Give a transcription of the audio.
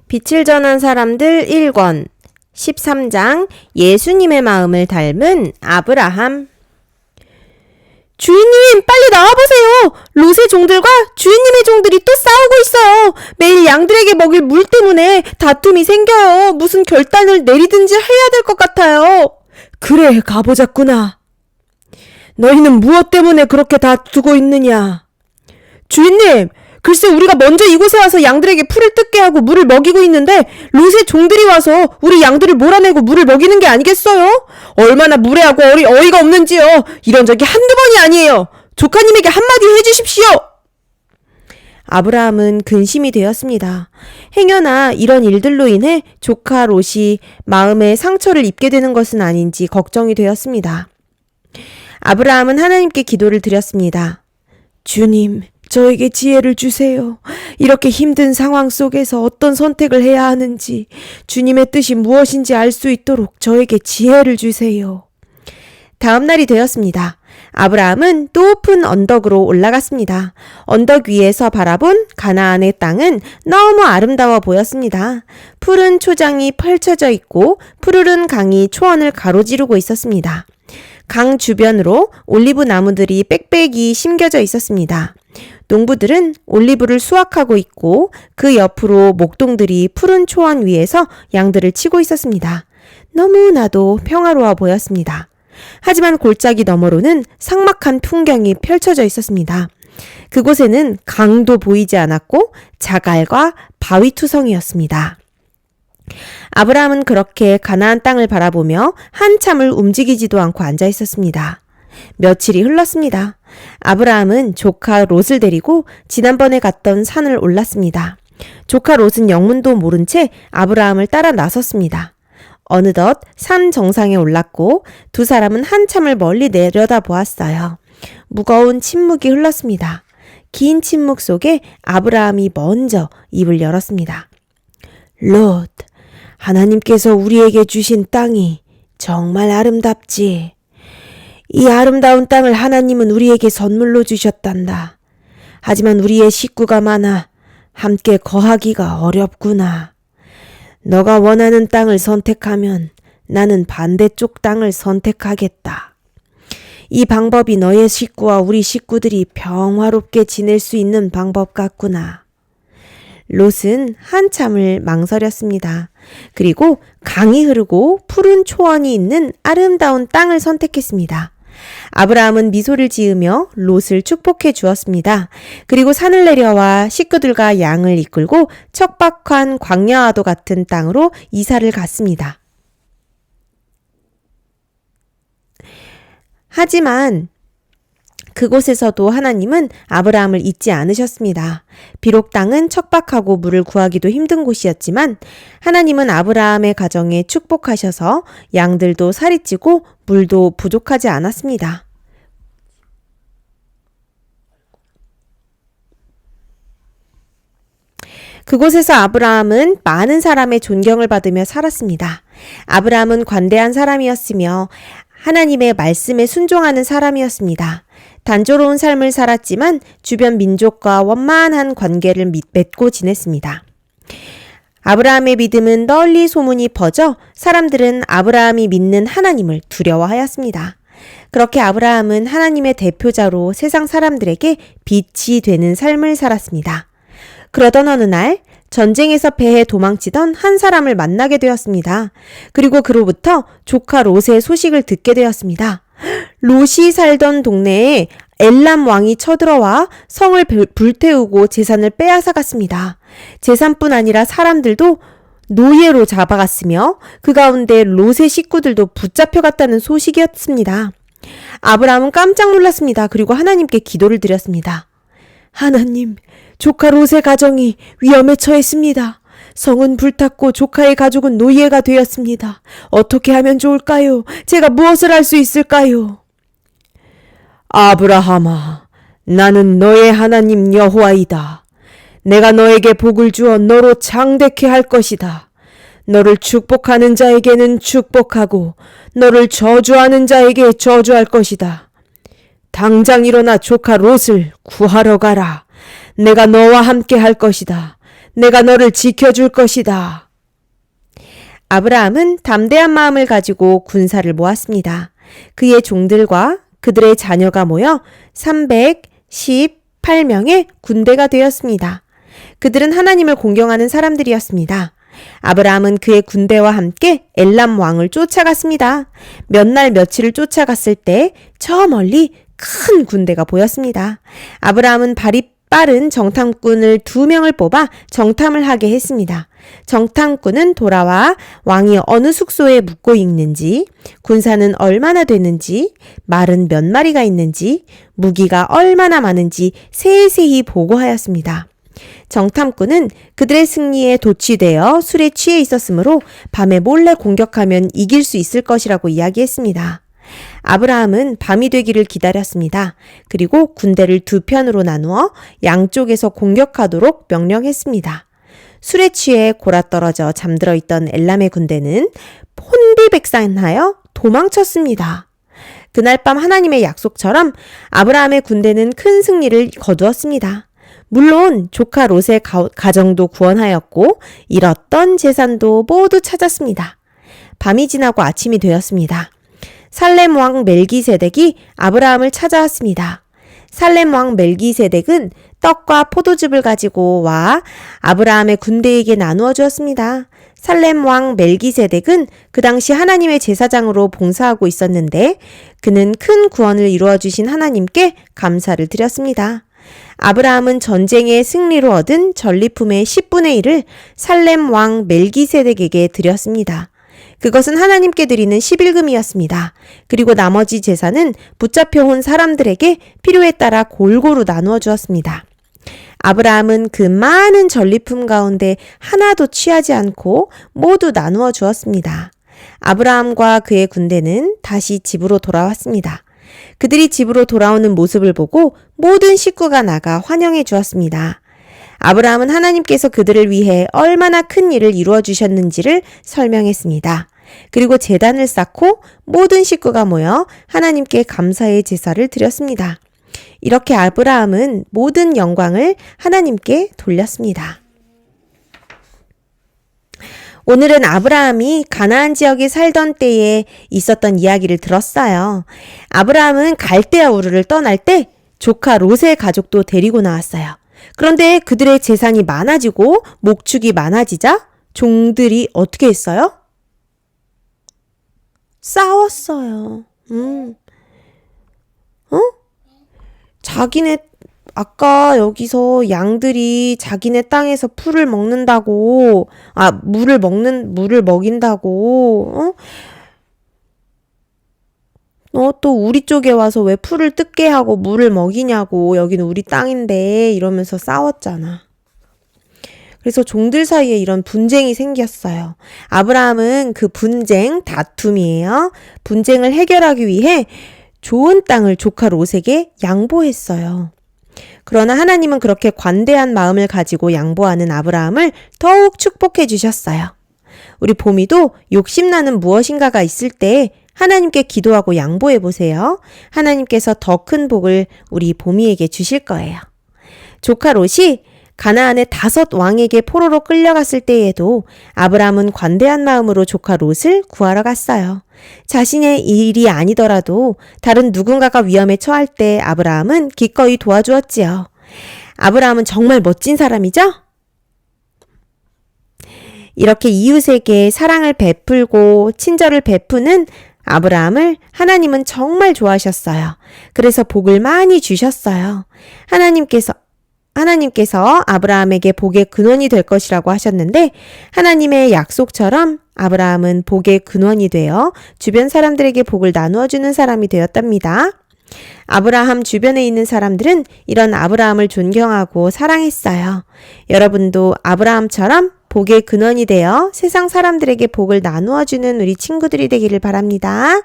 빛을 전한 사람들 1권 13장 예수님의 마음을 닮은 아브라함. 주인님, 빨리 나와보세요. 롯의 종들과 주인님의 종들이 또 싸우고 있어요. 매일 양들에게 먹일 물 때문에 다툼이 생겨요. 무슨 결단을 내리든지 해야 될 것 같아요. 그래, 가보자꾸나. 너희는 무엇 때문에 그렇게 다투고 있느냐? 주인님, 글쎄 우리가 먼저 이곳에 와서 양들에게 풀을 뜯게 하고 물을 먹이고 있는데 롯의 종들이 와서 우리 양들을 몰아내고 물을 먹이는 게 아니겠어요? 얼마나 무례하고 어이가 없는지요. 이런 적이 한두 번이 아니에요. 조카님에게 한마디 해주십시오. 아브라함은 근심이 되었습니다. 행여나 이런 일들로 인해 조카 롯이 마음에 상처를 입게 되는 것은 아닌지 걱정이 되었습니다. 아브라함은 하나님께 기도를 드렸습니다. 주님, 저에게 지혜를 주세요. 이렇게 힘든 상황 속에서 어떤 선택을 해야 하는지, 주님의 뜻이 무엇인지 알 수 있도록 저에게 지혜를 주세요. 다음 날이 되었습니다. 아브라함은 또 높은 언덕으로 올라갔습니다. 언덕 위에서 바라본 가나안의 땅은 너무 아름다워 보였습니다. 푸른 초장이 펼쳐져 있고 푸르른 강이 초원을 가로지르고 있었습니다. 강 주변으로 올리브 나무들이 빽빽이 심겨져 있었습니다. 농부들은 올리브를 수확하고 있고 그 옆으로 목동들이 푸른 초원 위에서 양들을 치고 있었습니다. 너무나도 평화로워 보였습니다. 하지만 골짜기 너머로는 삭막한 풍경이 펼쳐져 있었습니다. 그곳에는 강도 보이지 않았고 자갈과 바위투성이었습니다. 아브라함은 그렇게 가나안 땅을 바라보며 한참을 움직이지도 않고 앉아 있었습니다. 며칠이 흘렀습니다. 아브라함은 조카 롯을 데리고 지난번에 갔던 산을 올랐습니다. 조카 롯은 영문도 모른 채 아브라함을 따라 나섰습니다. 어느덧 산 정상에 올랐고 두 사람은 한참을 멀리 내려다 보았어요. 무거운 침묵이 흘렀습니다. 긴 침묵 속에 아브라함이 먼저 입을 열었습니다. 롯, 하나님께서 우리에게 주신 땅이 정말 아름답지. 이 아름다운 땅을 하나님은 우리에게 선물로 주셨단다. 하지만 우리의 식구가 많아 함께 거하기가 어렵구나. 너가 원하는 땅을 선택하면 나는 반대쪽 땅을 선택하겠다. 이 방법이 너의 식구와 우리 식구들이 평화롭게 지낼 수 있는 방법 같구나. 롯은 한참을 망설였습니다. 그리고 강이 흐르고 푸른 초원이 있는 아름다운 땅을 선택했습니다. 아브라함은 미소를 지으며 롯을 축복해 주었습니다. 그리고 산을 내려와 식구들과 양을 이끌고 척박한 광야와도 같은 땅으로 이사를 갔습니다. 하지만 그곳에서도 하나님은 아브라함을 잊지 않으셨습니다. 비록 땅은 척박하고 물을 구하기도 힘든 곳이었지만 하나님은 아브라함의 가정에 축복하셔서 양들도 살이 찌고 물도 부족하지 않았습니다. 그곳에서 아브라함은 많은 사람의 존경을 받으며 살았습니다. 아브라함은 관대한 사람이었으며 하나님의 말씀에 순종하는 사람이었습니다. 단조로운 삶을 살았지만 주변 민족과 원만한 관계를 맺고 지냈습니다. 아브라함의 믿음은 널리 소문이 퍼져 사람들은 아브라함이 믿는 하나님을 두려워하였습니다. 그렇게 아브라함은 하나님의 대표자로 세상 사람들에게 빛이 되는 삶을 살았습니다. 그러던 어느 날 전쟁에서 배에 도망치던 한 사람을 만나게 되었습니다. 그리고 그로부터 조카 롯의 소식을 듣게 되었습니다. 롯이 살던 동네에 엘람 왕이 쳐들어와 성을 불태우고 재산을 빼앗아 갔습니다. 재산뿐 아니라 사람들도 노예로 잡아갔으며 그 가운데 롯의 식구들도 붙잡혀갔다는 소식이었습니다. 아브라함은 깜짝 놀랐습니다. 그리고 하나님께 기도를 드렸습니다. 하나님, 조카 롯의 가정이 위험에 처했습니다. 성은 불탔고 조카의 가족은 노예가 되었습니다. 어떻게 하면 좋을까요? 제가 무엇을 할 수 있을까요? 아브라함아, 나는 너의 하나님 여호와이다. 내가 너에게 복을 주어 너로 장대케 할 것이다. 너를 축복하는 자에게는 축복하고 너를 저주하는 자에게 저주할 것이다. 당장 일어나 조카 롯을 구하러 가라. 내가 너와 함께 할 것이다. 내가 너를 지켜줄 것이다. 아브라함은 담대한 마음을 가지고 군사를 모았습니다. 그의 종들과 그들의 자녀가 모여 318명의 군대가 되었습니다. 그들은 하나님을 공경하는 사람들이었습니다. 아브라함은 그의 군대와 함께 엘람 왕을 쫓아갔습니다. 몇 날 며칠을 쫓아갔을 때 저 멀리 큰 군대가 보였습니다. 아브라함은 발이 빠른 정탐꾼을 2명을 뽑아 정탐을 하게 했습니다. 정탐꾼은 돌아와 왕이 어느 숙소에 묵고 있는지, 군사는 얼마나 되는지, 말은 몇 마리가 있는지, 무기가 얼마나 많은지 세세히 보고하였습니다. 정탐꾼은 그들의 승리에 도취되어 술에 취해 있었으므로 밤에 몰래 공격하면 이길 수 있을 것이라고 이야기했습니다. 아브라함은 밤이 되기를 기다렸습니다. 그리고 군대를 2편으로 나누어 양쪽에서 공격하도록 명령했습니다. 술에 취해 골아떨어져 잠들어 있던 엘람의 군대는 혼비백산하여 도망쳤습니다. 그날 밤 하나님의 약속처럼 아브라함의 군대는 큰 승리를 거두었습니다. 물론 조카 롯의 가정도 구원하였고 잃었던 재산도 모두 찾았습니다. 밤이 지나고 아침이 되었습니다. 살렘 왕 멜기세덱이 아브라함을 찾아왔습니다. 살렘 왕 멜기세덱은 떡과 포도즙을 가지고 와 아브라함의 군대에게 나누어 주었습니다. 살렘 왕 멜기세덱은 그 당시 하나님의 제사장으로 봉사하고 있었는데 그는 큰 구원을 이루어 주신 하나님께 감사를 드렸습니다. 아브라함은 전쟁의 승리로 얻은 전리품의 10분의 1을 살렘 왕 멜기세덱에게 드렸습니다. 그것은 하나님께 드리는 11금이었습니다. 그리고 나머지 재산은 붙잡혀온 사람들에게 필요에 따라 골고루 나누어 주었습니다. 아브라함은 그 많은 전리품 가운데 하나도 취하지 않고 모두 나누어 주었습니다. 아브라함과 그의 군대는 다시 집으로 돌아왔습니다. 그들이 집으로 돌아오는 모습을 보고 모든 식구가 나가 환영해 주었습니다. 아브라함은 하나님께서 그들을 위해 얼마나 큰 일을 이루어 주셨는지를 설명했습니다. 그리고 제단을 쌓고 모든 식구가 모여 하나님께 감사의 제사를 드렸습니다. 이렇게 아브라함은 모든 영광을 하나님께 돌렸습니다. 오늘은 아브라함이 가나안 지역에 살던 때에 있었던 이야기를 들었어요. 아브라함은 갈대아 우르를 떠날 때 조카 롯의 가족도 데리고 나왔어요. 그런데 그들의 재산이 많아지고 목축이 많아지자 종들이 어떻게 했어요? 싸웠어요. 자기네 아까 여기서 양들이 자기네 땅에서 풀을 먹는다고, 물을 먹인다고, 또 우리 쪽에 와서 왜 풀을 뜯게 하고 물을 먹이냐고, 여기는 우리 땅인데, 이러면서 싸웠잖아. 그래서 종들 사이에 이런 분쟁이 생겼어요. 아브라함은 그 다툼이에요. 분쟁을 해결하기 위해 좋은 땅을 조카 롯에게 양보했어요. 그러나 하나님은 그렇게 관대한 마음을 가지고 양보하는 아브라함을 더욱 축복해 주셨어요. 우리 봄이도 욕심나는 무엇인가가 있을 때 하나님께 기도하고 양보해 보세요. 하나님께서 더 큰 복을 우리 봄이에게 주실 거예요. 조카 롯이 가나안의 5 왕에게 포로로 끌려갔을 때에도 아브라함은 관대한 마음으로 조카 롯을 구하러 갔어요. 자신의 일이 아니더라도 다른 누군가가 위험에 처할 때 아브라함은 기꺼이 도와주었지요. 아브라함은 정말 멋진 사람이죠? 이렇게 이웃에게 사랑을 베풀고 친절을 베푸는 아브라함을 하나님은 정말 좋아하셨어요. 그래서 복을 많이 주셨어요. 하나님께서 아브라함에게 복의 근원이 될 것이라고 하셨는데 하나님의 약속처럼 아브라함은 복의 근원이 되어 주변 사람들에게 복을 나누어 주는 사람이 되었답니다. 아브라함 주변에 있는 사람들은 이런 아브라함을 존경하고 사랑했어요. 여러분도 아브라함처럼 복의 근원이 되어 세상 사람들에게 복을 나누어 주는 우리 친구들이 되기를 바랍니다.